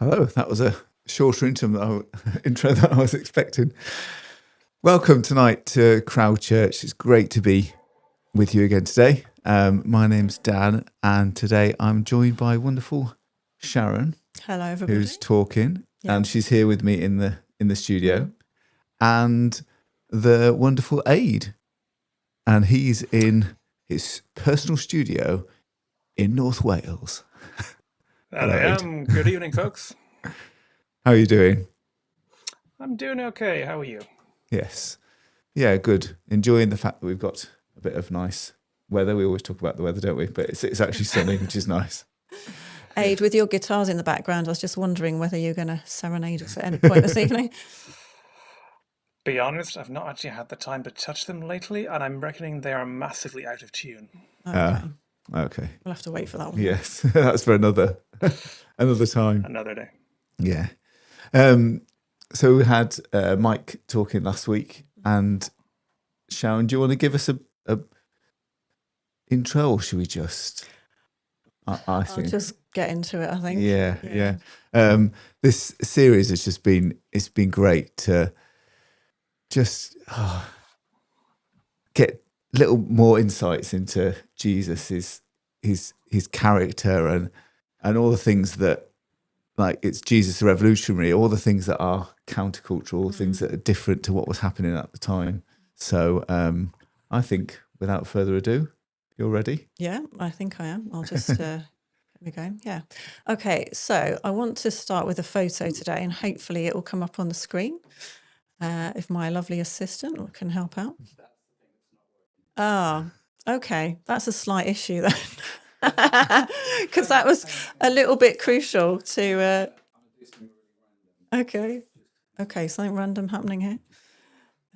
Hello, that was a shorter intro than I was expecting. Welcome tonight to Crowd Church. It's great to be with you again today. My name's Dan, and today I'm joined by wonderful Sharon. Hello, everybody. Who's talking, and she's here with me in the studio, and the wonderful Aid, and he's in his personal studio in North Wales. That I am. Good evening, folks. How are you doing? I'm doing okay. How are you? Yes. Yeah, good. Enjoying the fact that we've got a bit of nice weather. We always talk about the weather, don't we? But it's actually sunny, which is nice. Aid, with your guitars in the background, I was just wondering whether you're going to serenade us at any point this evening. Be honest, I've not actually had the time to touch them lately, and I'm reckoning they are massively out of tune. Okay. Okay. We'll have to wait for that one. Yes, that's for another time. Another day. Yeah. So we had Mike talking last week, and Sharon, do you want to give us a intro, or should we just? I think I'll just get into it. I think. Yeah. This series has just been great to just get little more insights into Jesus, his character, and all the things that, like, it's Jesus the revolutionary, all the things that are countercultural, things that are different to what was happening at the time. So I think, without further ado, you're ready? Yeah, I think I am. I'll just let me go. Yeah. Okay, so I want to start with a photo today, and hopefully it will come up on the screen if my lovely assistant can help out. Oh, okay. That's a slight issue then. Because that was a little bit crucial to... Okay, something random happening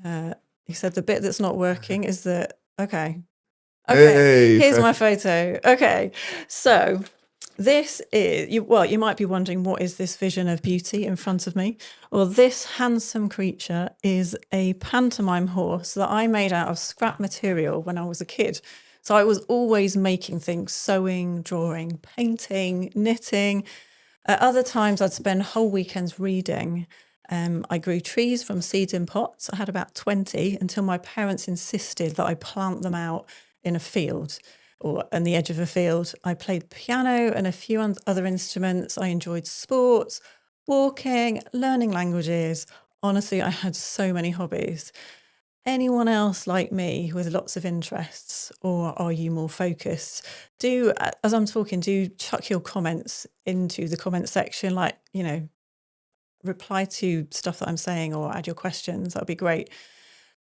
here. He said the bit that's not working is that... Okay, Hey, here's my photo. Okay, so this is... you might be wondering, what is this vision of beauty in front of me? Well, this handsome creature is a pantomime horse that I made out of scrap material when I was a kid. So I was always making things, sewing, drawing, painting, knitting. At other times, I'd spend whole weekends reading. I grew trees from seeds in pots. I had about 20 until my parents insisted that I plant them out in a field or on the edge of a field. I played piano and a few other instruments. I enjoyed sports, walking, learning languages. Honestly, I had so many hobbies. Anyone else like me with lots of interests, or are you more focused? Do, as I'm talking, do chuck your comments into the comment section, like, reply to stuff that I'm saying or add your questions. That would be great.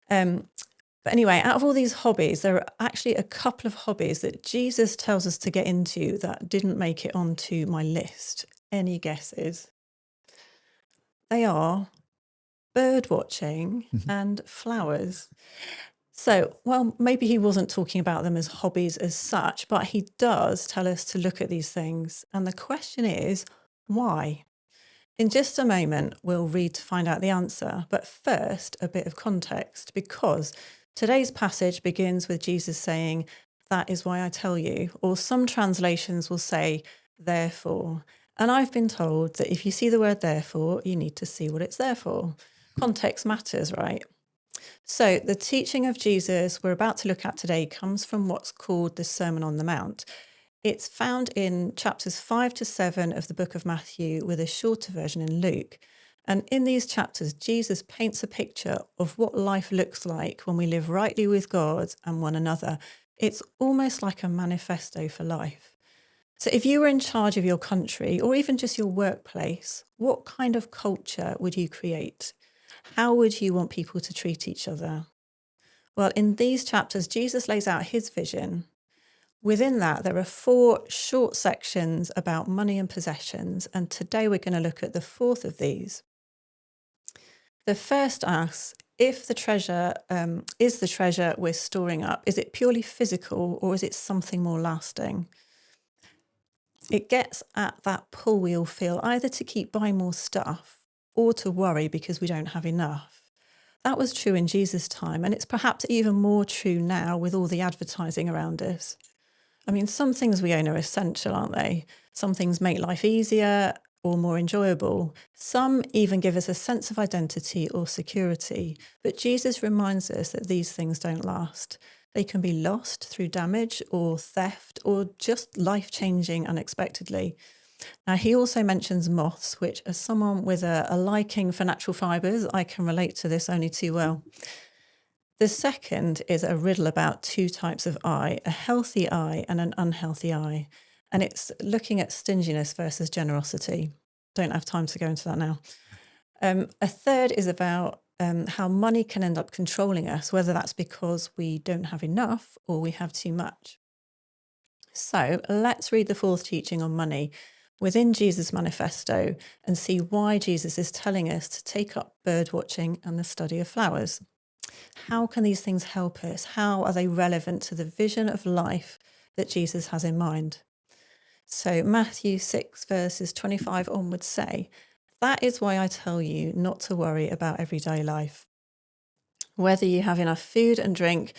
But anyway, out of all these hobbies, there are actually a couple of hobbies that Jesus tells us to get into that didn't make it onto my list. Any guesses? They are bird watching and flowers. So, well, maybe he wasn't talking about them as hobbies as such, but he does tell us to look at these things. And the question is, why? In just a moment, we'll read to find out the answer. But first, a bit of context, because today's passage begins with Jesus saying, "That is why I tell you," or some translations will say, "therefore." And I've been told that if you see the word therefore, you need to see what it's there for. Context matters, right? So the teaching of Jesus we're about to look at today comes from what's called the Sermon on the Mount. It's found in chapters 5 to 7 of the book of Matthew, with a shorter version in Luke. And in these chapters, Jesus paints a picture of what life looks like when we live rightly with God and one another. It's almost like a manifesto for life. So if you were in charge of your country, or even just your workplace, what kind of culture would you create? How would you want people to treat each other? Well, in these chapters, Jesus lays out his vision. Within that, there are 4 short sections about money and possessions, and today we're going to look at the fourth of these. The first asks, if the treasure is the treasure we're storing up, is it purely physical or is it something more lasting? It gets at that pull we all feel, either to keep buying more stuff or to worry because we don't have enough. That was true in Jesus' time, and it's perhaps even more true now with all the advertising around us. I mean, some things we own are essential, aren't they? Some things make life easier, or more enjoyable. Some even give us a sense of identity or security. But Jesus reminds us that these things don't last. They can be lost through damage or theft or just life-changing unexpectedly. Now, he also mentions moths, which, as someone with a liking for natural fibres, I can relate to this only too well. The second is a riddle about two types of eye, a healthy eye and an unhealthy eye. And it's looking at stinginess versus generosity. Don't have time to go into that now. A third is about how money can end up controlling us, whether that's because we don't have enough or we have too much. So let's read the fourth teaching on money within Jesus' manifesto and see why Jesus is telling us to take up bird watching and the study of flowers. How can these things help us? How are they relevant to the vision of life that Jesus has in mind? So Matthew 6 verses 25 onwards say, "That is why I tell you not to worry about everyday life. Whether you have enough food and drink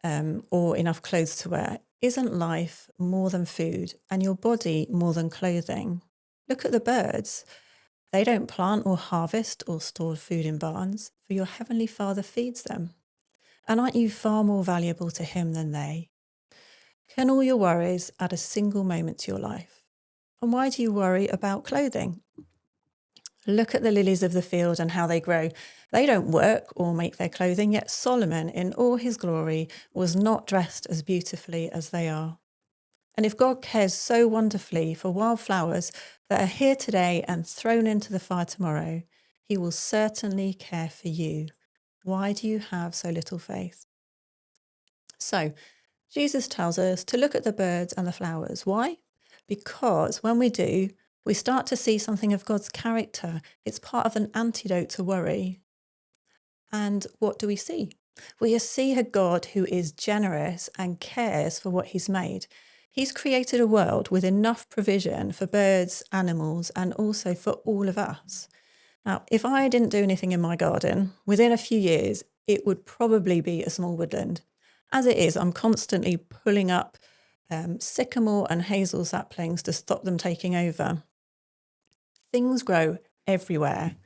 or enough clothes to wear, isn't life more than food and your body more than clothing? Look at the birds. They don't plant or harvest or store food in barns, for your heavenly Father feeds them. And aren't you far more valuable to him than they? Can all your worries add a single moment to your life? And why do you worry about clothing? Look at the lilies of the field and how they grow. They don't work or make their clothing, yet Solomon in all his glory was not dressed as beautifully as they are. And if God cares so wonderfully for wildflowers that are here today and thrown into the fire tomorrow, he will certainly care for you. Why do you have so little faith?" So Jesus tells us to look at the birds and the flowers. Why? Because when we do, we start to see something of God's character. It's part of an antidote to worry. And what do we see? We see a God who is generous and cares for what he's made. He's created a world with enough provision for birds, animals, and also for all of us. Now, if I didn't do anything in my garden, within a few years, it would probably be a small woodland. As it is, I'm constantly pulling up sycamore and hazel saplings to stop them taking over. Things grow everywhere,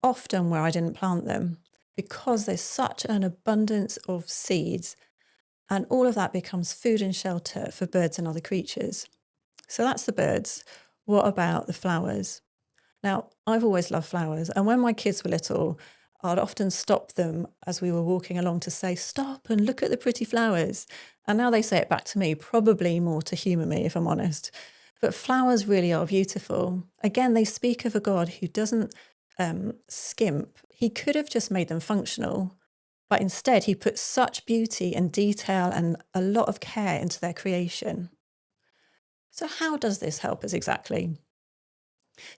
often where I didn't plant them, because there's such an abundance of seeds, and all of that becomes food and shelter for birds and other creatures. So that's the birds. What about the flowers? Now, I've always loved flowers, and when my kids were little, I'd often stop them as we were walking along to say, "Stop and look at the pretty flowers." And now they say it back to me, probably more to humour me, if I'm honest. But flowers really are beautiful. Again, they speak of a God who doesn't skimp. He could have just made them functional, but instead he put such beauty and detail and a lot of care into their creation. So how does this help us exactly?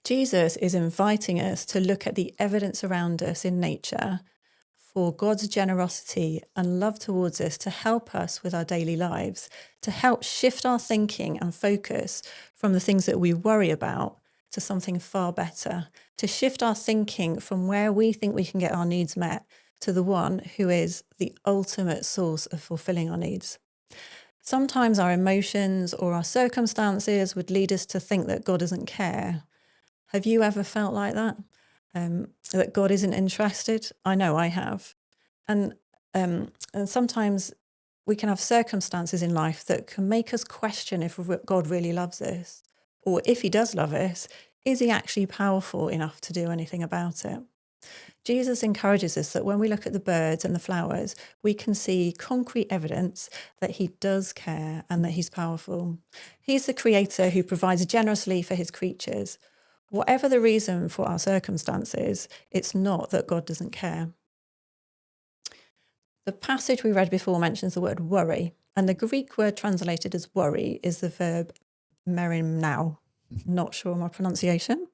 Jesus is inviting us to look at the evidence around us in nature for God's generosity and love towards us to help us with our daily lives, to help shift our thinking and focus from the things that we worry about to something far better, to shift our thinking from where we think we can get our needs met to the one who is the ultimate source of fulfilling our needs. Sometimes our emotions or our circumstances would lead us to think that God doesn't care. Have you ever felt like that? That God isn't interested? I know I have. And sometimes we can have circumstances in life that can make us question if God really loves us. Or if he does love us, is he actually powerful enough to do anything about it? Jesus encourages us that when we look at the birds and the flowers, we can see concrete evidence that he does care and that he's powerful. He's the creator who provides generously for his creatures. Whatever the reason for our circumstances, it's not that God doesn't care. The passage we read before mentions the word worry, and the Greek word translated as worry is the verb merimnao. Not sure my pronunciation.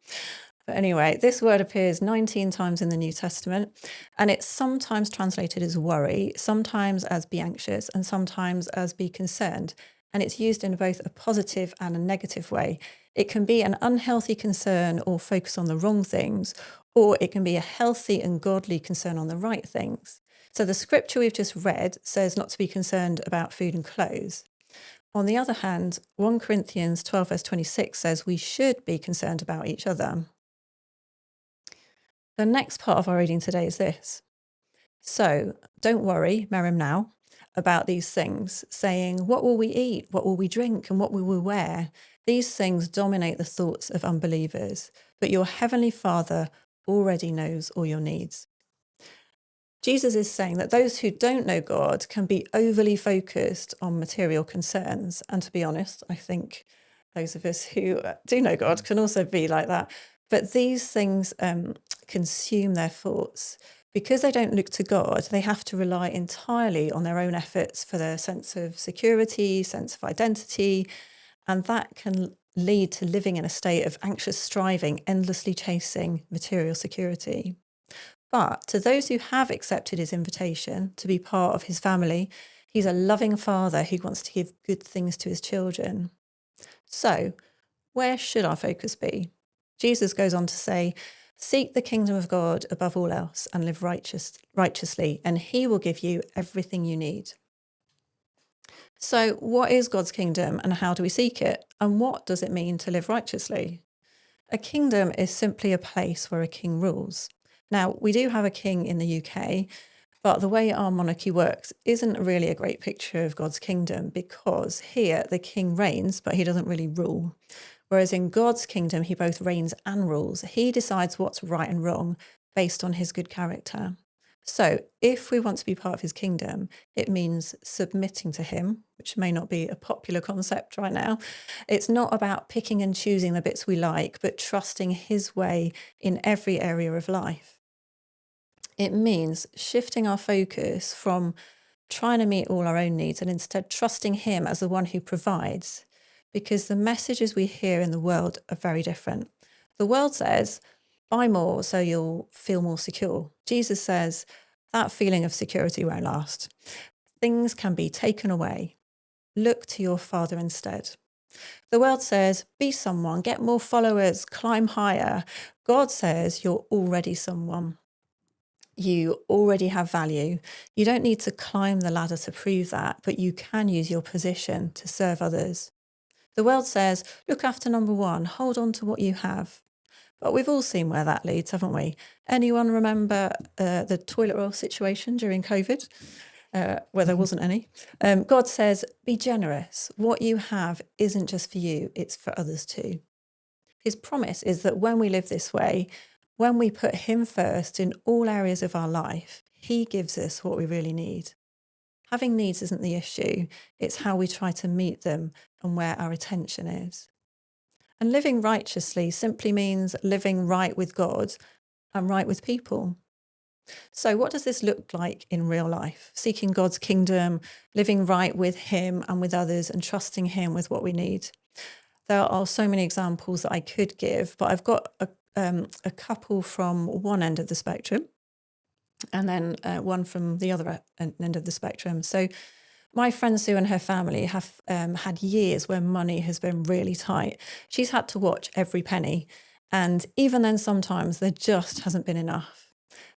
But anyway, this word appears 19 times in the New Testament, and it's sometimes translated as worry, sometimes as be anxious, and sometimes as be concerned. And it's used in both a positive and a negative way. It can be an unhealthy concern or focus on the wrong things, or it can be a healthy and godly concern on the right things. So the scripture we've just read says not to be concerned about food and clothes. On the other hand, 1 Corinthians 12 verse 26 says we should be concerned about each other. The next part of our reading today is this. So don't worry, Miriam, now about these things, saying, what will we eat? What will we drink? And what will we wear? These things dominate the thoughts of unbelievers, but your heavenly Father already knows all your needs. Jesus is saying that those who don't know God can be overly focused on material concerns. And to be honest, I think those of us who do know God can also be like that. But these things consume their thoughts. Because they don't look to God, they have to rely entirely on their own efforts for their sense of security, sense of identity. And that can lead to living in a state of anxious striving, endlessly chasing material security. But to those who have accepted his invitation to be part of his family, he's a loving father who wants to give good things to his children. So, where should our focus be? Jesus goes on to say, seek the kingdom of God above all else and live righteously, and he will give you everything you need. So, what is God's kingdom and how do we seek it? And what does it mean to live righteously? A kingdom is simply a place where a king rules. Now, we do have a king in the UK, but the way our monarchy works isn't really a great picture of God's kingdom, because here the king reigns, but he doesn't really rule. Whereas in God's kingdom, he both reigns and rules. He decides what's right and wrong based on his good character. So if we want to be part of his kingdom, it means submitting to him, which may not be a popular concept right now. It's not about picking and choosing the bits we like, but trusting his way in every area of life. It means shifting our focus from trying to meet all our own needs and instead trusting him as the one who provides, because the messages we hear in the world are very different. The world says, buy more so you'll feel more secure. Jesus says, that feeling of security won't last. Things can be taken away. Look to your Father instead. The world says, be someone, get more followers, climb higher. God says, you're already someone. You already have value. You don't need to climb the ladder to prove that, but you can use your position to serve others. The world says, look after number one, hold on to what you have. But we've all seen where that leads, haven't we? Anyone remember the toilet roll situation during COVID, where there wasn't any? God says, be generous. What you have isn't just for you, it's for others too. His promise is that when we live this way, when we put him first in all areas of our life, he gives us what we really need. Having needs isn't the issue. It's how we try to meet them and where our attention is. And living righteously simply means living right with God and right with people. So what does this look like in real life? Seeking God's kingdom, living right with him and with others, and trusting him with what we need. There are so many examples that I could give, but I've got a couple from one end of the spectrum and then one from the other end of the spectrum. So my friend Sue and her family have had years where money has been really tight. She's had to watch every penny. And even then, sometimes there just hasn't been enough.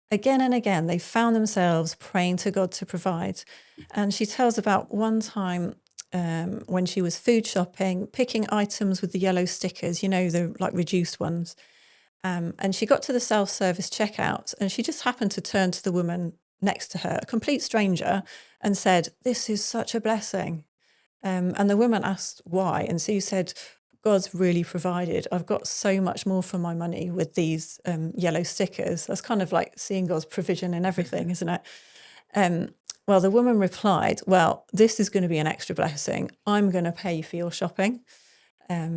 Again and again, they found themselves praying to God to provide. And she tells about one time when she was food shopping, picking items with the yellow stickers, you know, the like reduced ones. And she got to the self-service checkout and she just happened to turn to the woman next to her, a complete stranger, and said, "This is such a blessing." And the woman asked why. And Sue said, "God's really provided. I've got so much more for my money with these yellow stickers." That's kind of like seeing God's provision in everything, isn't it? Well, the woman replied, "Well, this is going to be an extra blessing. I'm going to pay for your shopping."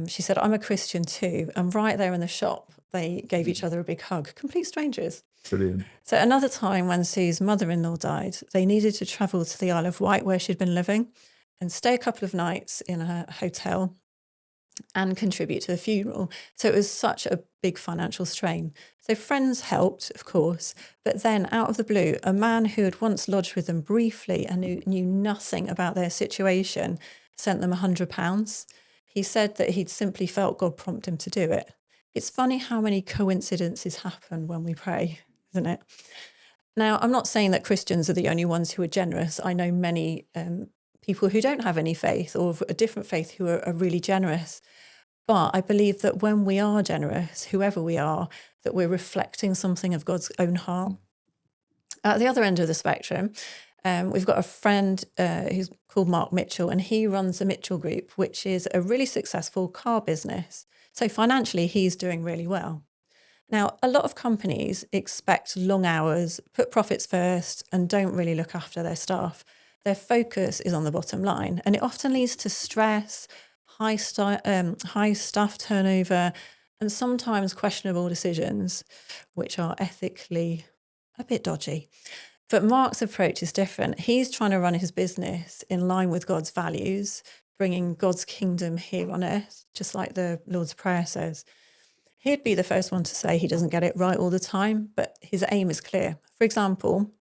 She said, "I'm a Christian too." And right there in the shop, they gave each other a big hug, complete strangers. Brilliant. So another time when Sue's mother-in-law died, they needed to travel to the Isle of Wight where she'd been living and stay a couple of nights in a hotel and contribute to the funeral. So it was such a big financial strain. So friends helped, of course, but then out of the blue, a man who had once lodged with them briefly and who knew nothing about their situation sent them £100. He said that he'd simply felt God prompt him to do it. It's funny how many coincidences happen when we pray, isn't it? Now, I'm not saying that Christians are the only ones who are generous. I know many people who don't have any faith or of a different faith who are really generous. But I believe that when we are generous, whoever we are, that we're reflecting something of God's own heart. At the other end of the spectrum, we've got a friend who's called Mark Mitchell, and he runs the Mitchell Group, which is a really successful car business. So financially, he's doing really well. Now, a lot of companies expect long hours, put profits first, and don't really look after their staff. Their focus is on the bottom line, and it often leads to stress, high staff turnover, and sometimes questionable decisions, which are ethically a bit dodgy. But Mark's approach is different. He's trying to run his business in line with God's values, bringing God's kingdom here on earth, just like the Lord's Prayer says. He'd be the first one to say he doesn't get it right all the time, but his aim is clear. For example,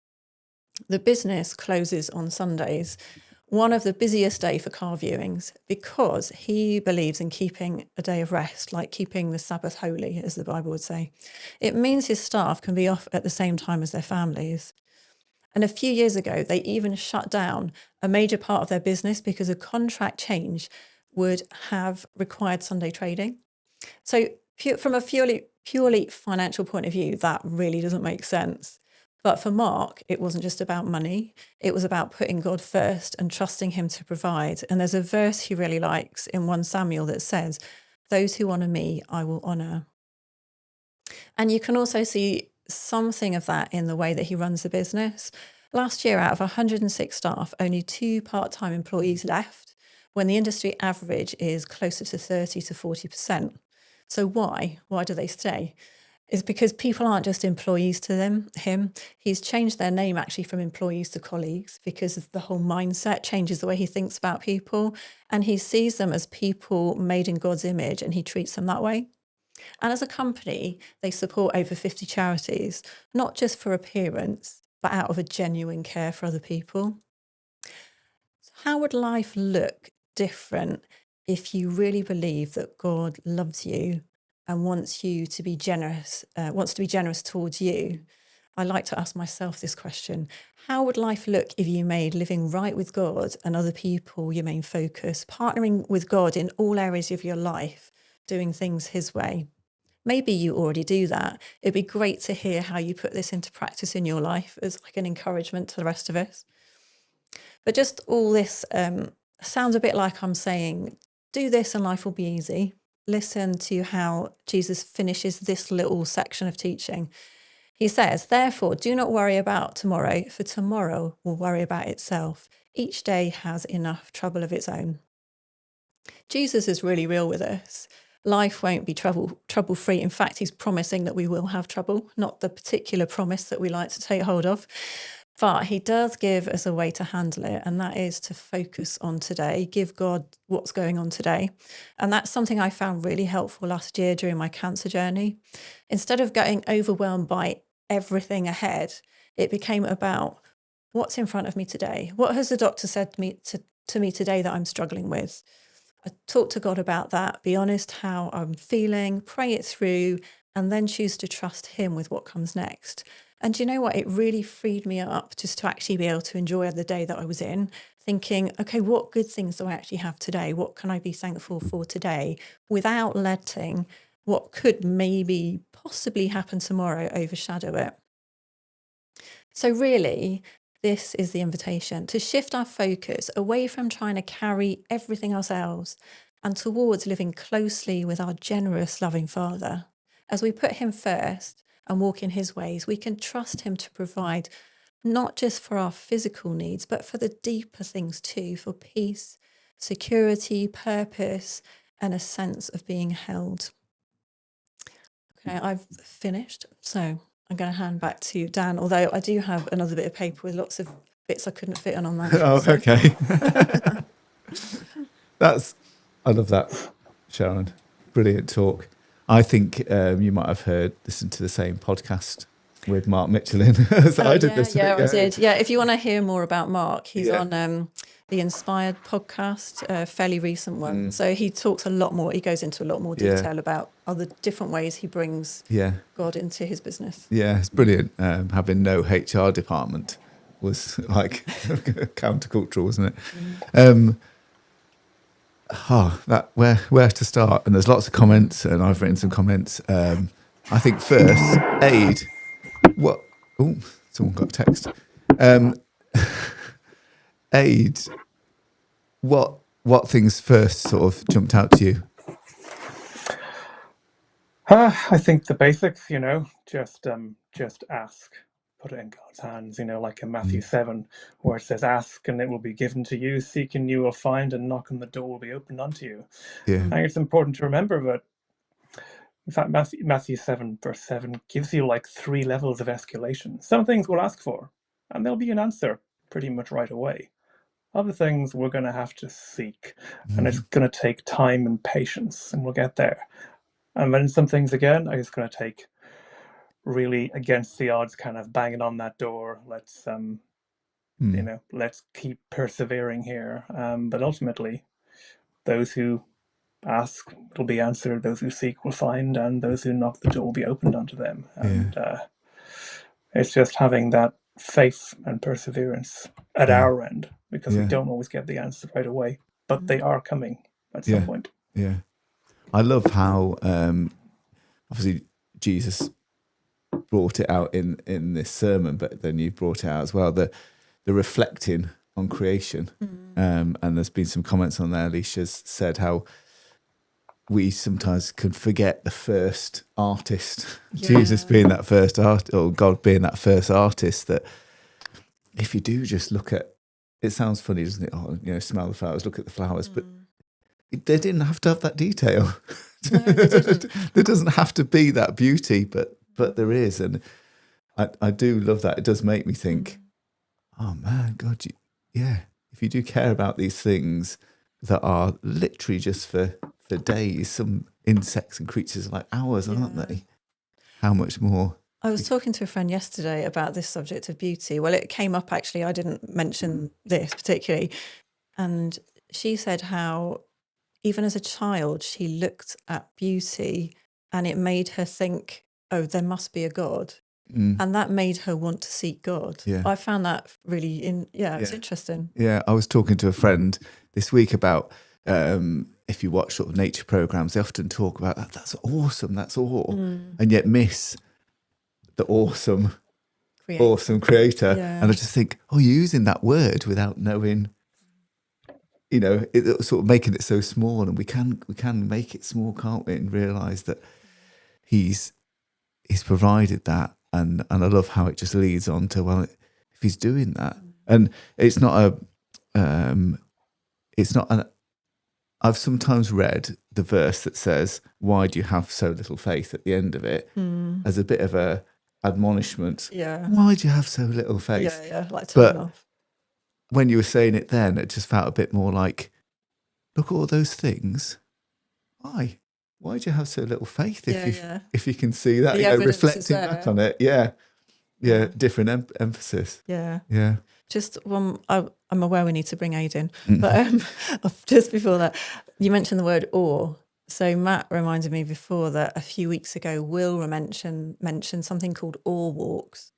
the business closes on Sundays, one of the busiest days for car viewings, because he believes in keeping a day of rest, like keeping the Sabbath holy, as the Bible would say. It means his staff can be off at the same time as their families. And a few years ago, they even shut down a major part of their business because a contract change would have required Sunday trading. So from a purely financial point of view, that really doesn't make sense. But for Mark, it wasn't just about money. It was about putting God first and trusting him to provide. And there's a verse he really likes in 1 Samuel that says, "Those who honour me, I will honour." And you can also see something of that in the way that he runs the business. Last year, out of 106 staff, only 2 part-time employees left, when the industry average is closer to 30 to 40%. So why? Why do they stay? It's because people aren't just employees to him. He's changed their name actually from employees to colleagues because of the whole mindset changes the way he thinks about people. And he sees them as people made in God's image, and he treats them that way. And as a company, they support over 50 charities, not just for appearance, but out of a genuine care for other people. How would life look different if you really believe that God loves you and wants to be generous towards you? I like to ask myself this question. How would life look if you made living right with God and other people your main focus, partnering with God in all areas of your life, doing things his way? Maybe you already do that. It'd be great to hear how you put this into practice in your life as like an encouragement to the rest of us. But just all this sounds a bit like I'm saying, do this and life will be easy. Listen to how Jesus finishes this little section of teaching. He says, "Therefore, do not worry about tomorrow, for tomorrow will worry about itself. Each day has enough trouble of its own." Jesus is really real with us. Life won't be trouble-free. In fact, he's promising that we will have trouble, not the particular promise that we like to take hold of. But he does give us a way to handle it, and that is to focus on today, give God what's going on today. And that's something I found really helpful last year during my cancer journey. Instead of getting overwhelmed by everything ahead, it became about what's in front of me today. What has the doctor said to me today that I'm struggling with? I talk to God about that, be honest how I'm feeling, pray it through, and then choose to trust him with what comes next. And do you know what? It really freed me up just to actually be able to enjoy the day that I was in, thinking, okay, what good things do I actually have today? What can I be thankful for today without letting what could maybe possibly happen tomorrow overshadow it? So really, this is the invitation to shift our focus away from trying to carry everything ourselves and towards living closely with our generous, loving Father. As we put him first and walk in his ways, we can trust him to provide not just for our physical needs, but for the deeper things too, for peace, security, purpose, and a sense of being held. Okay, I've finished. So I'm going to hand back to Dan, although I do have another bit of paper with lots of bits I couldn't fit on that. Oh, so. okay. I love that, Sharon. Brilliant talk. I think you might have listened to the same podcast with Mark Mitchell in as I did this week. I did. Yeah, if you want to hear more about Mark, he's on the Inspired podcast, a fairly recent one. So he talks a lot more. He goes into a lot more detail about other different ways he brings God into his business. Yeah, it's brilliant having no HR department was like countercultural, wasn't it? Where to start? And there's lots of comments, and I've written some comments. I think first, aid. What? Oh, someone got a text. Aid. What things first sort of jumped out to you? I think the basics, just ask, put it in God's hands, like in Matthew 7, where it says, "Ask and it will be given to you, seek and you will find, and knock and the door will be opened unto you." Yeah. I think it's important to remember that, in fact, Matthew 7, verse 7 gives you like 3 levels of escalation. Some things we'll ask for, and there'll be an answer pretty much right away. Other things we're going to have to seek, and it's going to take time and patience, and we'll get there. And then some things, again, are just going to take really against the odds, kind of banging on that door. Let's let's keep persevering here. But ultimately, those who ask will be answered, those who seek will find, and those who knock, the door will be opened unto them. And it's just having that faith and perseverance at our end, because we don't always get the answer right away, but they are coming at some point. Yeah. I love how obviously Jesus brought it out in this sermon, but then you brought it out as well, the reflecting on creation. And there's been some comments on there. Alicia's said how we sometimes can forget the first artist, Jesus being that first art, or God being that first artist, that if you do just look at, it sounds funny, doesn't it? Oh, smell the flowers, look at the flowers, but they didn't have to have that detail. No, they didn't. There doesn't have to be that beauty, but there is. And I do love that. It does make me think, oh man, God, if you do care about these things that are literally just for days, some insects and creatures are like hours, aren't they? How much more? I was talking to a friend yesterday about this subject of beauty. Well, it came up actually. I didn't mention this particularly. And she said how even as a child, she looked at beauty and it made her think, oh, there must be a God. And that made her want to seek God. Yeah. I found that really, it's interesting. Yeah, I was talking to a friend this week about if you watch sort of nature programs, they often talk about that. That's awesome, that's all, and yet miss the awesome creator. Yeah. And I just think, you're using that word without knowing, it sort of making it so small, and we can make it small, can't we? And realise that he's provided that, and I love how it just leads on to, well, if he's doing that, and it's not an. I've sometimes read the verse that says, "Why do you have so little faith?" at the end of it, as a bit of a admonishment. Yeah. Why do you have so little faith? Yeah, like turn off. When you were saying it then, it just felt a bit more like, look at all those things. Why? Why do you have so little faith if you can see that? Reflecting back on it. Yeah. Different emphasis. Yeah. Just one, I'm aware we need to bring Aid in, but just before that, you mentioned the word awe. So Matt reminded me before that a few weeks ago, Will mentioned something called awe walks,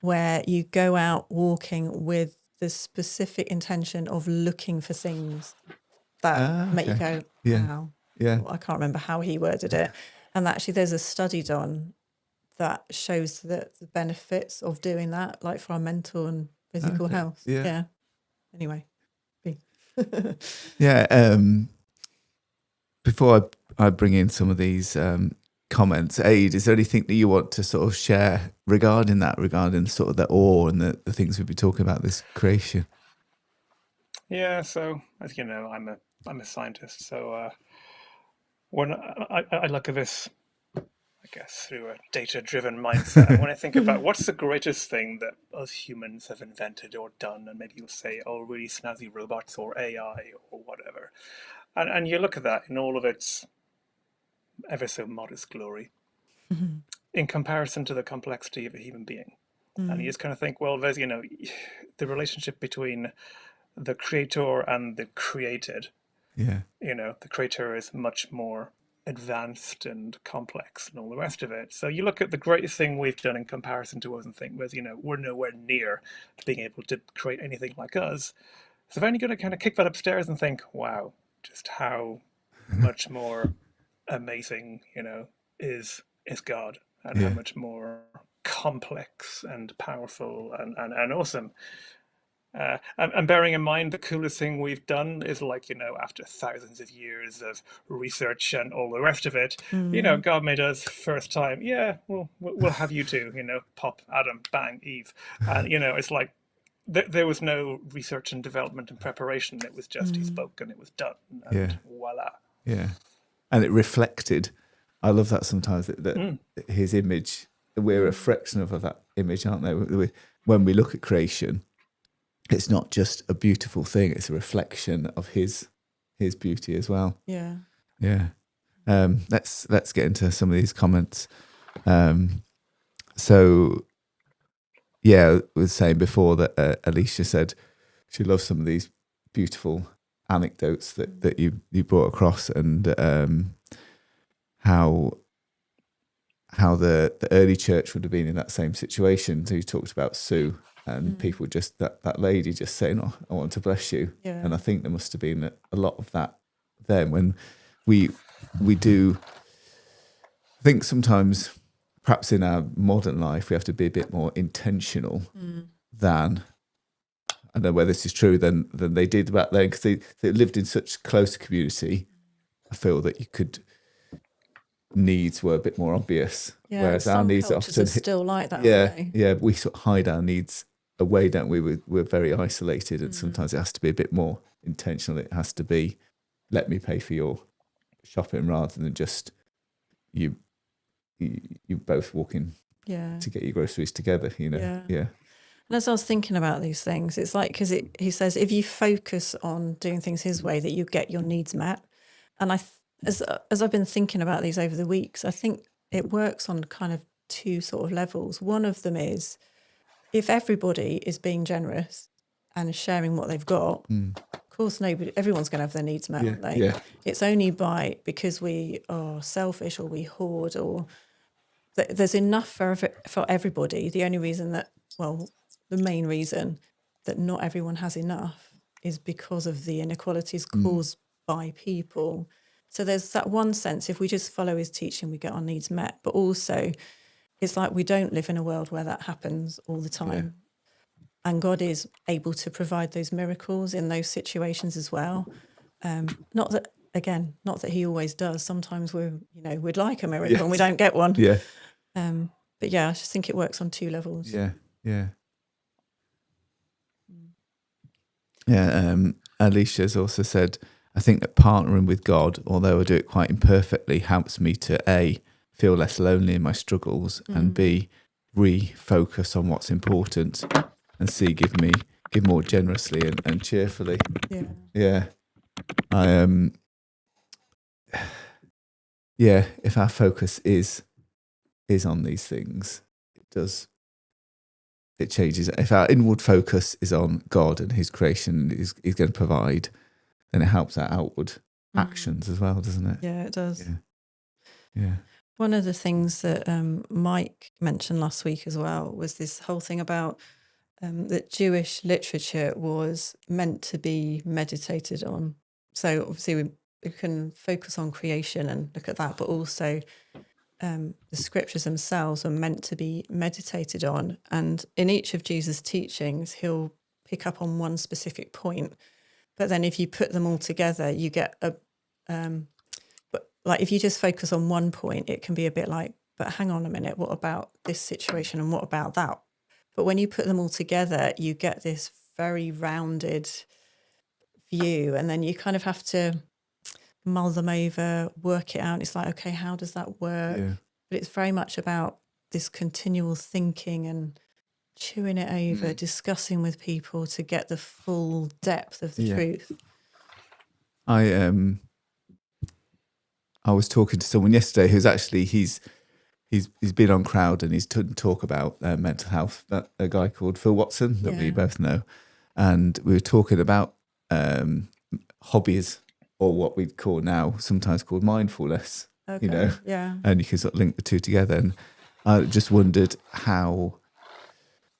where you go out walking with the specific intention of looking for things that make you go, wow. Yeah. Well, I can't remember how he worded it. And actually there's a study done that shows the benefits of doing that, like for our mental and physical health. Yeah. Anyway. Before I bring in some of these comments, Aid, is there anything that you want to sort of share regarding sort of the awe and the things we've been talking about, this creation? Yeah, so as you know, I'm a scientist, so when I look at this, I guess, through a data-driven mindset, and when I think about what's the greatest thing that us humans have invented or done, and maybe you'll say, oh, really snazzy robots or AI or whatever, and you look at that in all of its ever so modest glory, in comparison to the complexity of a human being. And you just kind of think, well, there's, the relationship between the creator and the created. Yeah. The creator is much more advanced and complex and all the rest of it. So you look at the greatest thing we've done in comparison to us and think, well, we're nowhere near to being able to create anything like us. So then you're going to kind of kick that upstairs and think, wow, just how much more amazing, is God, and how Yeah. much more complex and powerful and awesome. And bearing in mind, the coolest thing we've done is like, after thousands of years of research and all the rest of it, God made us first time. Yeah, we'll have you too. Pop, Adam, bang, Eve, and it's like there was no research and development and preparation. It was just he spoke and it was done, Yeah. and voila. Yeah. And it reflected. I love that sometimes that his image, we're a reflection of that image, aren't they? When we look at creation, it's not just a beautiful thing, it's a reflection of his beauty as well. Yeah. Yeah. Let's get into some of these comments. So yeah, I was saying before that Alicia said she loves some of these beautiful anecdotes that you brought across, and how the early church would have been in that same situation. So you talked about Sue and people just that lady just saying, "Oh, I want to bless you," and I think there must have been a lot of that then when we do. I think sometimes, perhaps in our modern life, we have to be a bit more intentional than, I don't know whether this is true, than they did back then, because they lived in such close community. I feel that needs were a bit more obvious, whereas our needs are often still like that. Yeah. We sort of hide our needs away, don't we? We're very isolated, and sometimes it has to be a bit more intentional. It has to be, let me pay for your shopping, rather than just you both walking to get your groceries together. Yeah. And as I was thinking about these things, it's like, because he says if you focus on doing things his way, that you get your needs met. And as I've been thinking about these over the weeks, I think it works on kind of two sort of levels. One of them is, if everybody is being generous and sharing what they've got, of course, everyone's going to have their needs met, aren't they? Yeah. It's only because we are selfish or we hoard, or there's enough for everybody. The only reason the main reason that not everyone has enough is because of the inequalities caused by people. So there's that one sense, if we just follow his teaching, we get our needs met. But also, it's like we don't live in a world where that happens all the time. Yeah. And God is able to provide those miracles in those situations as well. Not that he always does. Sometimes we'd like a miracle and we don't get one. Yeah. But yeah, I just think it works on two levels. Yeah. Yeah. Yeah. Alicia's also said, I think that partnering with God, although I do it quite imperfectly, helps me to A, feel less lonely in my struggles, and B, refocus on what's important, and C, give more generously and cheerfully. Yeah. If our focus is on these things, it changes. If our inward focus is on God and his creation, he's going to provide, then it helps our outward actions as well, doesn't it? Yeah, it does. Yeah. One of the things that Mike mentioned last week as well was this whole thing about that Jewish literature was meant to be meditated on. So obviously we can focus on creation and look at that, but also the scriptures themselves are meant to be meditated on. And in each of Jesus' teachings, he'll pick up on one specific point. But then if you put them all together, you get but like if you just focus on one point, it can be a bit like, but hang on a minute, what about this situation and what about that? But when you put them all together, you get this very rounded view, and then you kind of have to mull them over, work it out. It's like, okay, how does that work? Yeah. But it's very much about this continual thinking and chewing it over, discussing with people to get the full depth of the truth. I was talking to someone yesterday who's actually he's been on Crowd, and he's talk about mental health. A guy called Phil Watson that we both know, and we were talking about hobbies, or what we'd call now sometimes called mindfulness. Okay. Yeah. and you can sort of link the two together. And I just wondered how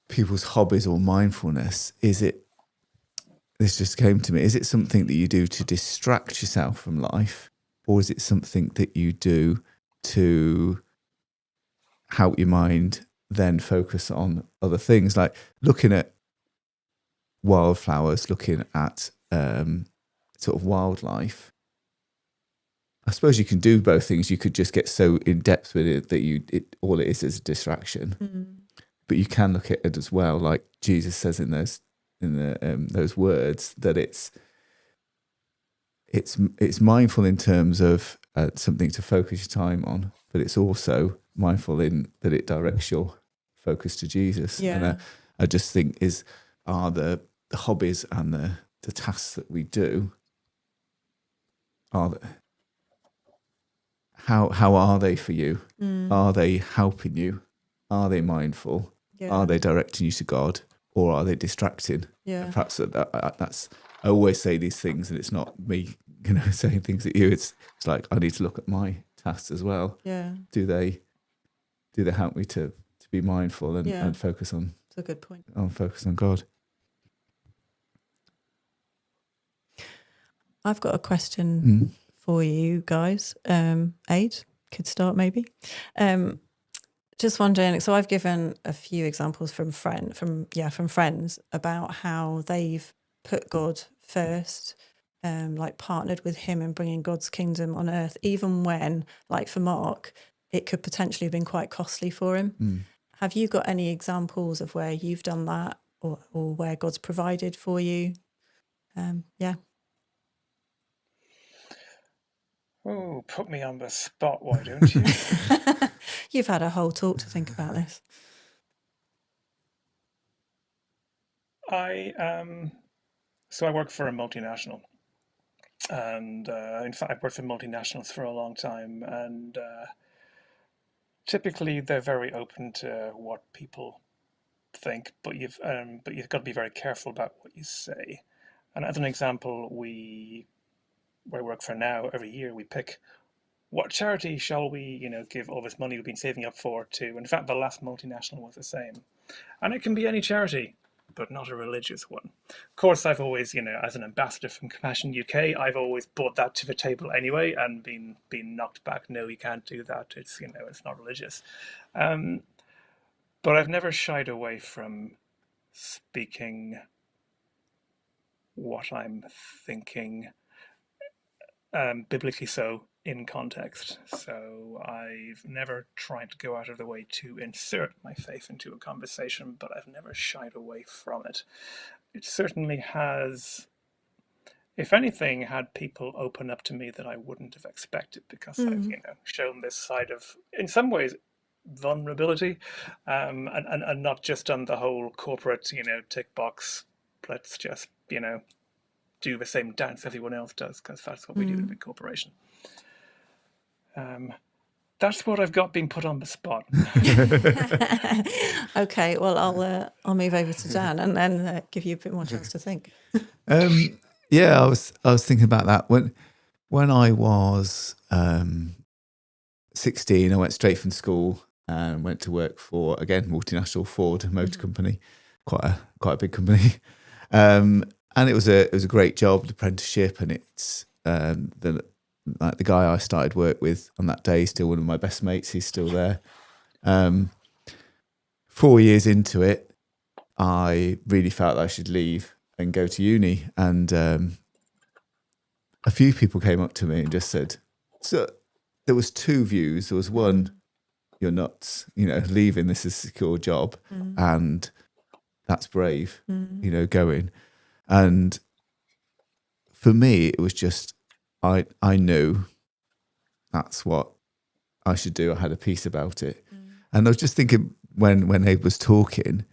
people's hobbies or mindfulness, this just came to me, is it something that you do to distract yourself from life, or is it something that you do to help your mind then focus on other things, like looking at wildflowers, looking at sort of wildlife? I suppose you can do both things. You could just get so in depth with it that all it is a distraction. But you can look at it as well, like Jesus says in those words, that it's mindful in terms of something to focus your time on, but it's also mindful in that it directs your focus to Jesus. Yeah. And I just think are the hobbies and the tasks that we do, how are they for you? Are they helping you? Are they mindful? Yeah. Are they directing you to God, or are they distracting? Yeah. And perhaps that's, I always say these things, and it's not me, saying things at you. It's like I need to look at my tasks as well. Yeah. Do they help me to be mindful and focus on? That's a good point. Focus on God. I've got a question for you guys. Aid could start maybe. Just wondering. So I've given a few examples from friends about how they've put God first, like partnered with Him in bringing God's kingdom on earth, even when, like for Mark, it could potentially have been quite costly for him. Have you got any examples of where you've done that, or where God's provided for you? Yeah. Oh, put me on the spot, why don't you? You've had a whole talk to think about this. So I work for a multinational, and in fact, I've worked for multinationals for a long time, and typically they're very open to what people think, but you've got to be very careful about what you say. And as an example, where I work for now, every year we pick what charity shall we, give all this money we've been saving up for to. In fact, the last multinational was the same. And it can be any charity, but not a religious one. Of course, I've always, as an ambassador from Compassion UK, I've always brought that to the table anyway and been knocked back. No, you can't do that. It's, it's not religious. But I've never shied away from speaking what I'm thinking, biblically so, in context. So I've never tried to go out of the way to insert my faith into a conversation, but I've never shied away from it. It certainly has, if anything, had people open up to me that I wouldn't have expected, because I've, shown this side of, in some ways, vulnerability, and not just on the whole corporate, tick box, let's just, do the same dance everyone else does, because that's what we do in a big corporation. That's what I've got being put on the spot. Okay, well, I'll move over to Dan and then give you a bit more chance to think. Yeah, I was thinking about that when I was 16. I went straight from school and went to work for, again, multinational Ford Motor Company, quite a big company. And it was a great job, the apprenticeship, and it's the guy I started work with on that day, still one of my best mates. He's still there. 4 years into it, I really felt I should leave and go to uni. And a few people came up to me and just said, so there was two views. There was one, you're nuts, leaving this is a secure job, and that's brave, going. And for me, it was just, I knew that's what I should do. I had a peace about it. And I was just thinking when Abe was talking,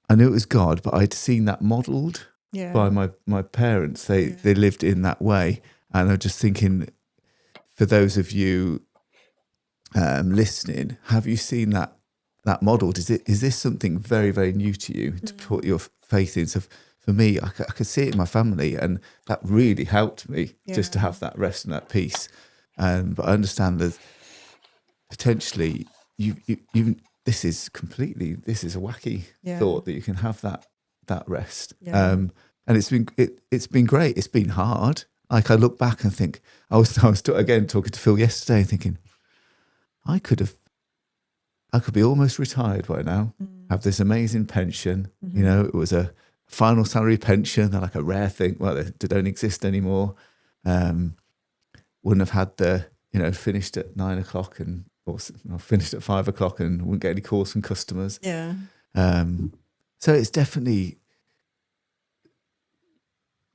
I knew it was God, but I'd seen that modelled by my parents. They lived in that way. And I was just thinking, for those of you listening, have you seen that modelled? Is this something very, very new to you to put your faith in? So for me, I could see it in my family, and that really helped me just to have that rest and that peace. But I understand that potentially you this is a wacky thought that you can have that rest. And it's been great. It's been hard. Like I look back and think I was again talking to Phil yesterday, thinking I could be almost retired by now, have this amazing pension. You know, it was a final salary pension, like a rare thing. Well, they don't exist anymore. Wouldn't have had finished at 9 o'clock or finished at 5 o'clock and wouldn't get any calls from customers. Yeah. So it's definitely,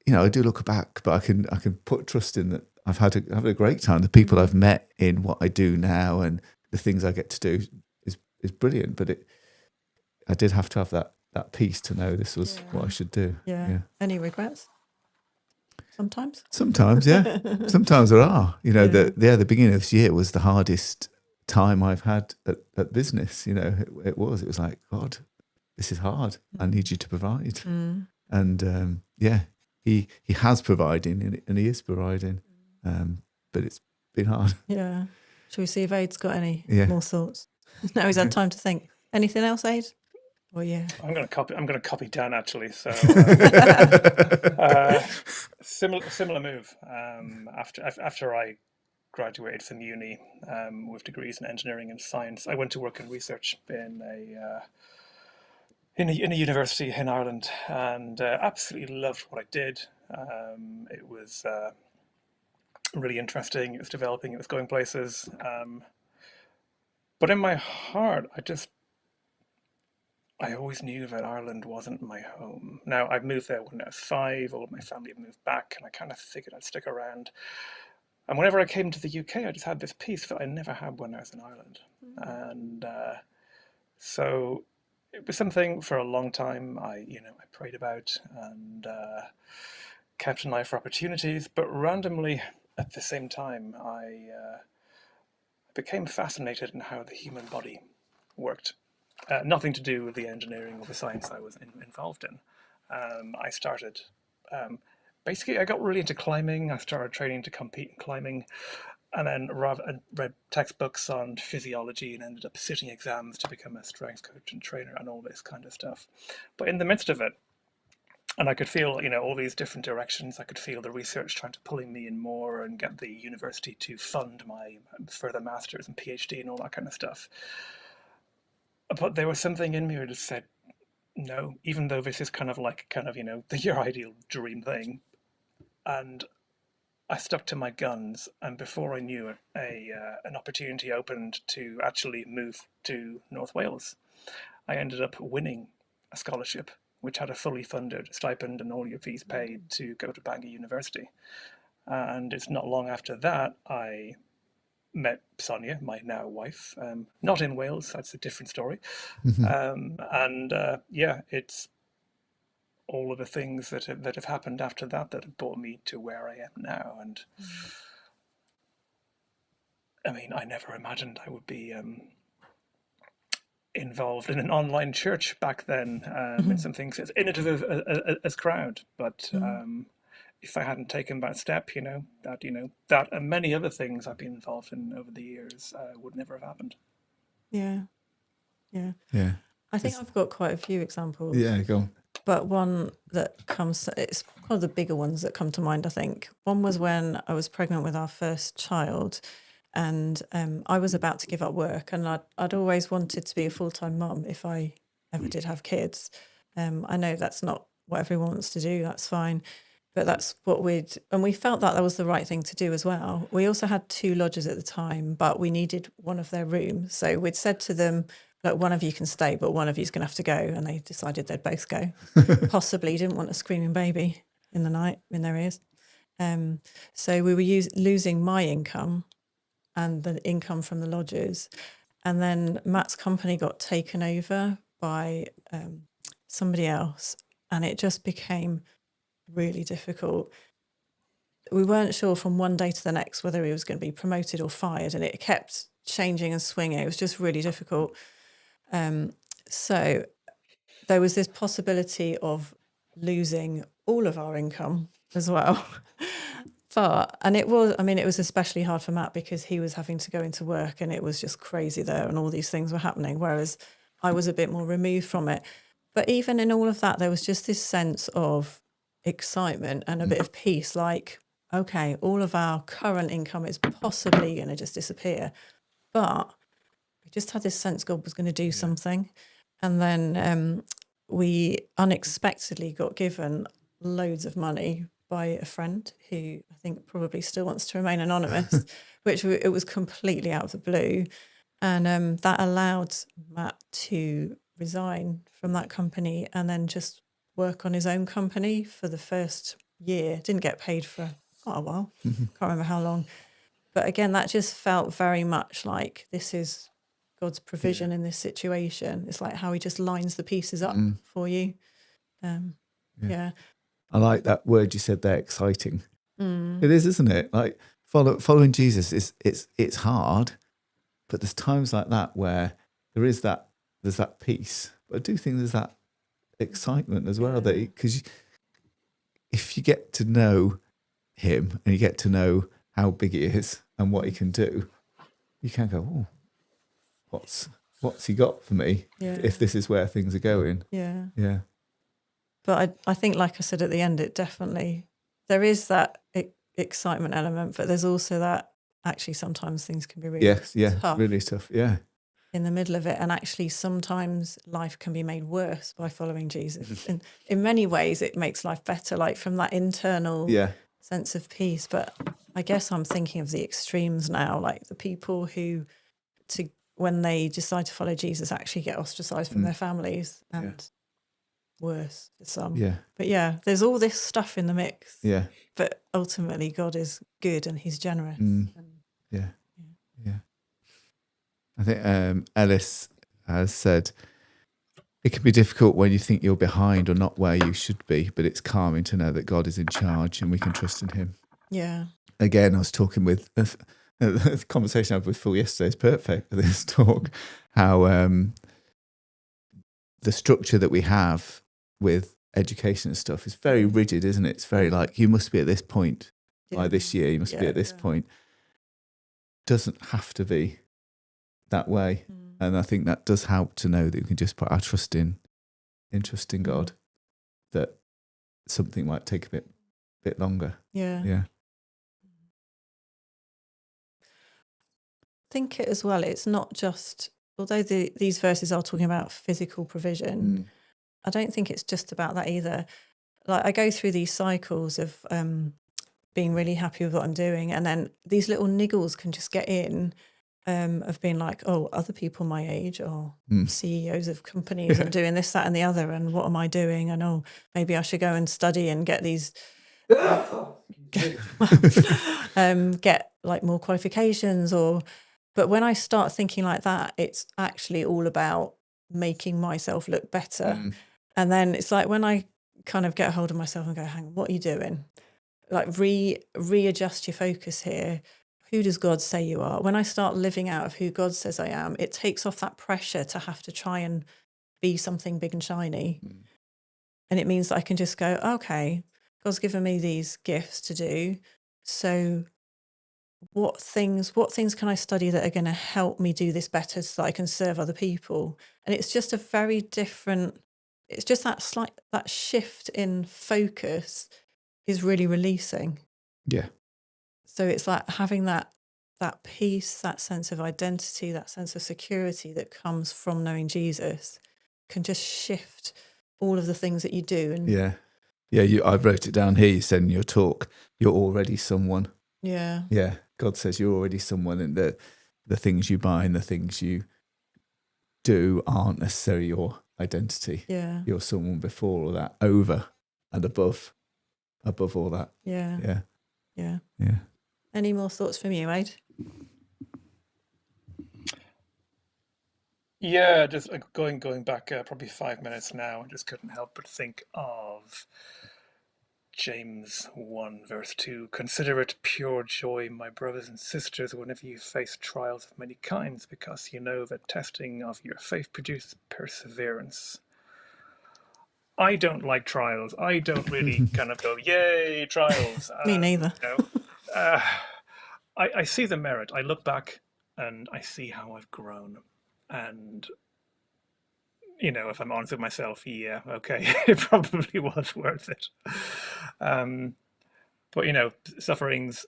I do look back, but I can put trust in that I've had a great time. The people I've met in what I do now and the things I get to do is brilliant. But I did have to have that peace to know this was what I should do. Yeah. Any regrets? Sometimes, yeah. Sometimes there are. The beginning of this year was the hardest time I've had at business. It was like, God, this is hard. I need you to provide. And he has provided and he is providing. But it's been hard. Yeah. Shall we see if Aid's got any more thoughts? Now he's had time to think. Anything else, Aid? Well, yeah. I'm going to copy Dan actually. So similar move. After I graduated from uni with degrees in engineering and science, I went to work in research in a university in Ireland, and absolutely loved what I did. It was really interesting. It was developing. It was going places. But in my heart, I always knew that Ireland wasn't my home. Now, I moved there when I was 5. All of my family had moved back, and I kind of figured I'd stick around. And whenever I came to the UK, I just had this peace that I never had when I was in Ireland. And so it was something for a long time I prayed about and kept an eye for opportunities. But randomly, at the same time, I became fascinated in how the human body worked. Nothing to do with the engineering or the science I was involved in. I started, basically, I got really into climbing. I started training to compete in climbing, and then read textbooks on physiology and ended up sitting exams to become a strength coach and trainer and all this kind of stuff. But in the midst of it, and I could feel, all these different directions. I could feel the research trying to pulling me in more and get the university to fund my further masters and PhD and all that kind of stuff. But there was something in me that just said, no, even though this is kind of your ideal dream thing. And I stuck to my guns. And before I knew it, an opportunity opened to actually move to North Wales. I ended up winning a scholarship, which had a fully funded stipend and all your fees paid to go to Bangor University. And it's not long after that I met Sonia, my now wife, not in Wales. That's a different story. It's all of the things that have happened after that have brought me to where I am now. And I mean, I never imagined I would be involved in an online church back then, in something as innovative as Crowd. But if I hadn't taken that step, that and many other things I've been involved in over the years would never have happened. Yeah. Yeah. I think I've got quite a few examples. Yeah, go on. But one that it's one of the bigger ones that come to mind, I think. One was when I was pregnant with our first child, and I was about to give up work, and I'd always wanted to be a full-time mum if I ever did have kids. I know that's not what everyone wants to do, that's fine. But that's what and we felt that was the right thing to do as well. We also had 2 lodgers at the time, but we needed one of their rooms. So we'd said to them, look, one of you can stay, but one of you's going to have to go. And they decided they'd both go. Possibly didn't want a screaming baby in the night in their ears. So we were losing my income and the income from the lodgers. And then Matt's company got taken over by somebody else. And it just became really difficult. We weren't sure from one day to the next whether he was going to be promoted or fired, and it kept changing and swinging. It was just really difficult. So there was this possibility of losing all of our income as well. And it was, I mean, it was especially hard for Matt because he was having to go into work and it was just crazy there and all these things were happening, whereas I was a bit more removed from it. But even in all of that, there was just this sense of excitement and a bit of peace, like, okay, all of our current income is possibly going to just disappear. But we just had this sense God was going to do something. And then we unexpectedly got given loads of money by a friend who I think probably still wants to remain anonymous, it was completely out of the blue. And that allowed Matt to resign from that company and then just work on his own company for the first year. Didn't get paid for quite a while. Can't remember how long. But again, that just felt very much like this is God's provision in this situation. It's like how he just lines the pieces up for you. Yeah. I like that word you said there, exciting. It is, isn't it? Like following Jesus it's hard, but there's times like that where there's that peace. But I do think there's that excitement as well. That because if you get to know him and you get to know how big he is and what he can do, you can go, oh, what's he got for me? If this is where things are going. Yeah. But I think, like I said at the end, it definitely, there is that excitement element, but there's also that actually sometimes things can be really tough. Really tough. Yeah. In the middle of it. And actually sometimes life can be made worse by following Jesus. And in many ways it makes life better, like from that internal sense of peace. But I guess I'm thinking of the extremes now, like the people who when they decide to follow Jesus actually get ostracized from their families and worse for some. But there's all this stuff in the mix. But ultimately God is good and he's generous. Yeah. I think Ellis has said, it can be difficult when you think you're behind or not where you should be, but it's calming to know that God is in charge and we can trust in him. Yeah. Again, I was talking with, the conversation I had with Phil yesterday is perfect for this talk, how the structure that we have with education and stuff is very rigid, isn't it? It's very like, you must be at this point by this year, you must be at this point. Doesn't have to be that way. And I think that does help to know that we can just put our trust in God, that something might take a bit longer. I think it as well, it's not just, although these verses are talking about physical provision, I don't think it's just about that either. Like I go through these cycles of being really happy with what I'm doing, and then these little niggles can just get in of being like, oh, other people my age are CEOs of companies and doing this, that and the other, and what am I doing? And oh, maybe I should go and study and get these get like more qualifications, but when I start thinking like that, it's actually all about making myself look better. And then it's like when I kind of get a hold of myself and go, hang on, what are you doing? Like readjust your focus here. Who does God say you are? When I start living out of who God says I am, it takes off that pressure to have to try and be something big and shiny. And it means that I can just go, okay, God's given me these gifts to do. So what things can I study that are going to help me do this better so that I can serve other people? And it's just a very different, it's just that shift in focus is really releasing. So it's like having that peace, that sense of identity, that sense of security that comes from knowing Jesus can just shift all of the things that you do. And I wrote it down here. You said in your talk, you're already someone. Yeah. God says you're already someone, and the things you buy and the things you do aren't necessarily your identity. You're someone before all that, over and above all that. Yeah. Any more thoughts from you, Wade? Yeah, just going back probably 5 minutes now, I just couldn't help but think of James 1 verse 2. Consider it pure joy, my brothers and sisters, whenever you face trials of many kinds, because you know that testing of your faith produces perseverance. I don't like trials. I don't really kind of go, yay, trials. Me neither. I see the merit. I look back and I see how I've grown. And, if I'm honest with myself, yeah, okay, it probably was worth it. Um, but, sufferings,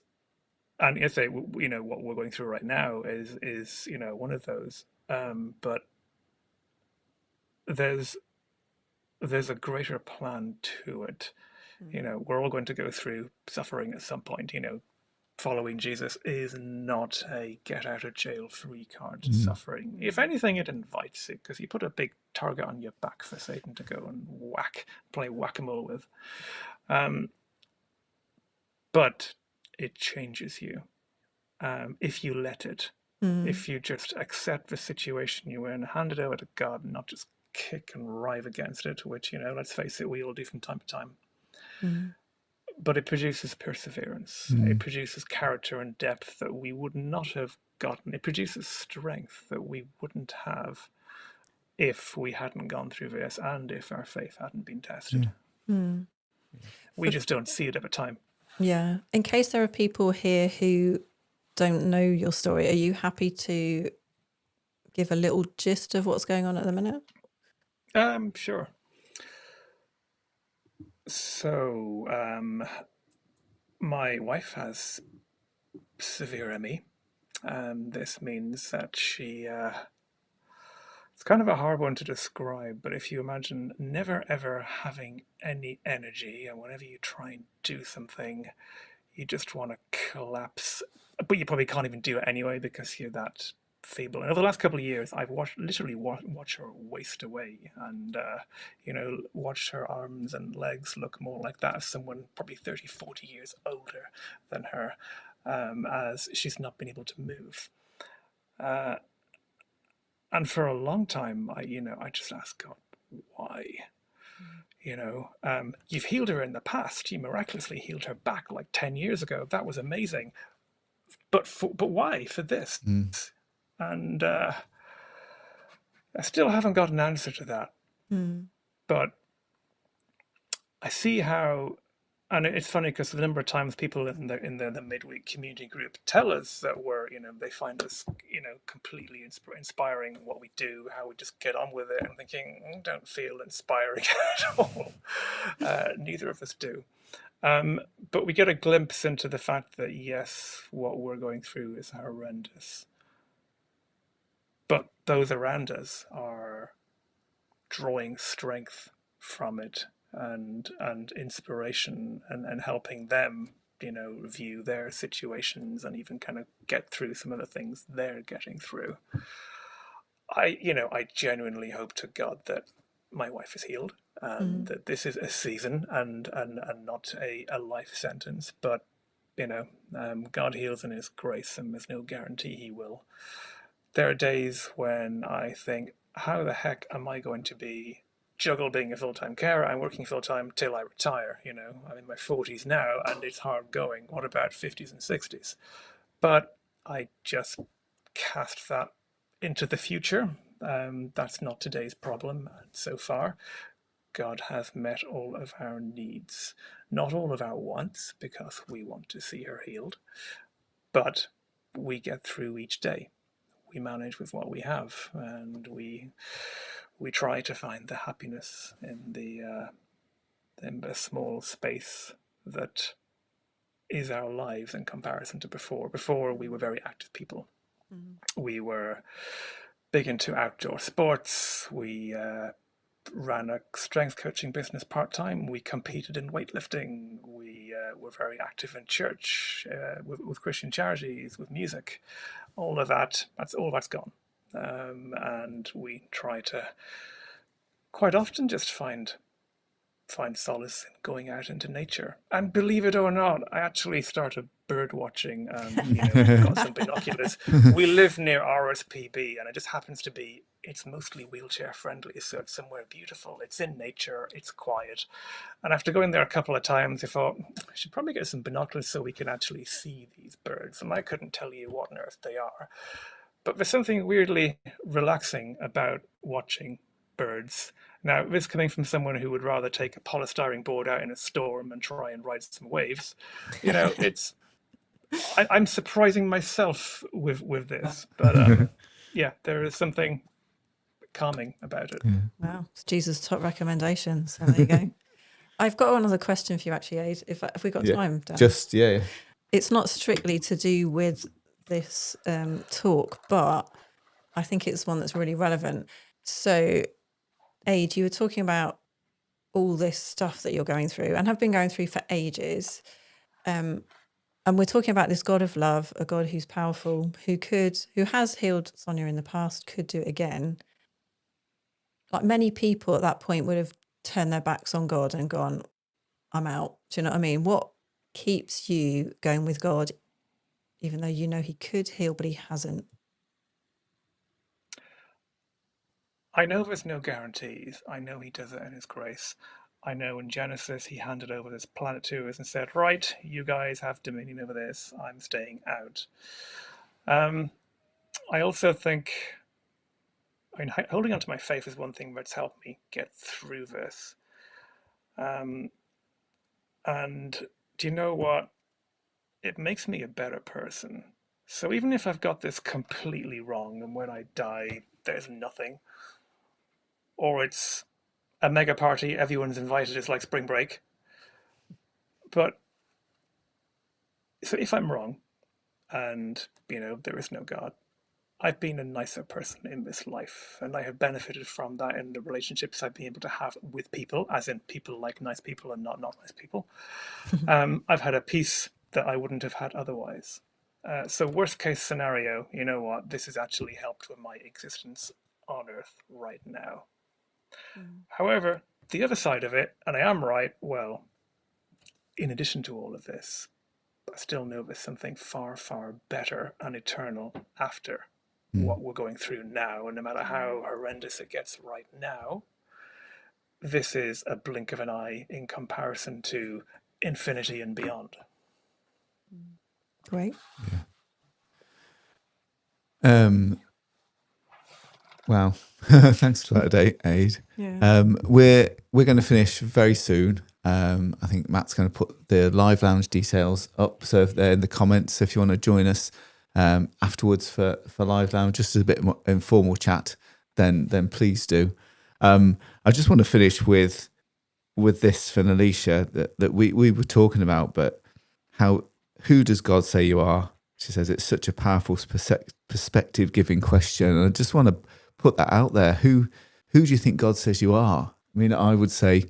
and I say, what we're going through right now is one of those. But there's there's a greater plan to it. We're all going to go through suffering at some point. Following Jesus is not a get out of jail free card to suffering. If anything, it invites it because you put a big target on your back for Satan to go and play whack-a-mole with. But it changes you if you let it. If you just accept the situation you're in, hand it over to God, and not just kick and rive against it, which, let's face it, we all do from time to time. But it produces perseverance. It produces character and depth that we would not have gotten. It produces strength that we wouldn't have if we hadn't gone through this and if our faith hadn't been tested. We just don't see it at the time. Yeah. In case there are people here who don't know your story, are you happy to give a little gist of what's going on at the minute? Sure. So, my wife has severe ME. This means that it's kind of a hard one to describe, but if you imagine never ever having any energy, and whenever you try and do something, you just want to collapse, but you probably can't even do it anyway because you're that feeble. And over the last couple of years, I've literally watched her waste away, and watched her arms and legs look more like that of someone probably 30, 40 years older than her, as she's not been able to move. And for a long time, I just asked God, why? You've healed her in the past. You miraculously healed her back like 10 years ago. That was amazing. But why for this? And I still haven't got an answer to that. But I see how, and it's funny because the number of times people in the midweek community group tell us that they find us, completely inspiring what we do, how we just get on with it. I'm thinking, don't feel inspiring at all. Neither of us do. But we get a glimpse into the fact that, yes, what we're going through is horrendous. But those around us are drawing strength from it and inspiration and helping them, view their situations and even kind of get through some of the things they're getting through. I genuinely hope to God that my wife is healed and that this is a season and not a life sentence. But God heals in His grace, and there's no guarantee He will. There are days when I think, how the heck am I going to juggle being a full-time carer and working full-time till I retire? I'm in my 40s now, and it's hard going. What about 50s and 60s? But I just cast that into the future. That's not today's problem. So far, God has met all of our needs, not all of our wants, because we want to see her healed, but we get through each day. We manage with what we have, and we try to find the happiness in the small space that is our lives in comparison to before. Before, we were very active people. We were big into outdoor sports. We ran a strength coaching business part-time. We competed in weightlifting. We were very active in church, with Christian charities, with music. All of that's gone. And we try to quite often just find solace in going out into nature. And believe it or not, I actually started bird watching. We've got some binoculars. We live near RSPB, and it just happens to be, it's mostly wheelchair friendly, so it's somewhere beautiful. It's in nature, it's quiet. And after going there a couple of times, I thought, I should probably get some binoculars so we can actually see these birds. And I couldn't tell you what on earth they are. But there's something weirdly relaxing about watching birds. Now, this coming from someone who would rather take a polystyrene board out in a storm and try and ride some waves, it's I'm surprising myself with this, but yeah, there is something calming about it. Wow, it's Jesus' top recommendation. So there you go. I've got another question for you, actually, Aid. If we got Yeah. time, Dan. Just yeah. It's not strictly to do with this talk, but I think it's one that's really relevant. So, Aid, you were talking about all this stuff that you're going through and have been going through for ages. And we're talking about this God of love, a God who's powerful, who has healed Sonia in the past, could do it again. Like many people at that point would have turned their backs on God and gone, I'm out. Do you know what I mean? What keeps you going with God, even though you know he could heal, but he hasn't? I know there's no guarantees. I know he does it in his grace. I know in Genesis he handed over this planet to us and said, right, you guys have dominion over this. I'm staying out. I also think, I mean, holding on to my faith is one thing that's helped me get through this. And do you know what? It makes me a better person. So even if I've got this completely wrong and when I die, there's nothing, or it's a mega party, everyone's invited, it's like spring break. But so if I'm wrong and, there is no God, I've been a nicer person in this life and I have benefited from that in the relationships I've been able to have with people, as in people like nice people and not nice people. I've had a peace that I wouldn't have had otherwise. So worst case scenario, you know what? This has actually helped with my existence on Earth right now. However, the other side of it, and I am right, well, in addition to all of this, I still know there's something far, far better and eternal after what we're going through now. And no matter how horrendous it gets right now, this is a blink of an eye in comparison to infinity and beyond. Great. Wow. Thanks for that, Aid. Yeah. We're going to finish very soon. I think Matt's going to put the live lounge details up, so if they're in the comments. So if you want to join us afterwards for live lounge, just as a bit more informal chat, then please do. I just want to finish with this for Alicia that we were talking about, but who does God say you are? She says it's such a powerful perspective giving question, and I just want to put that out there. Who do you think God says you are? I mean, I would say,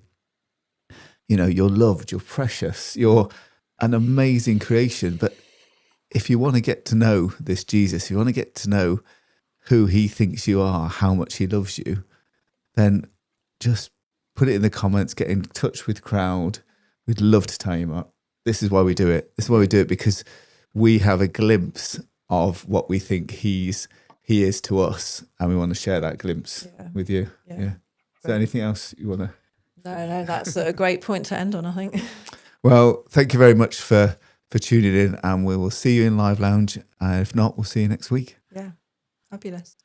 you're loved, you're precious, you're an amazing creation. But if you want to get to know this Jesus, if you want to get to know who he thinks you are, how much he loves you, then just put it in the comments, get in touch with Crowd. We'd love to tell you more. This is why we do it. This is why we do it, because we have a glimpse of what we think he is to us, and we want to share that glimpse with you. Yeah. Is there anything else you want to? No, that's a great point to end on, I think. Well, thank you very much for tuning in, and we will see you in Live Lounge. If not, we'll see you next week. Yeah, fabulous.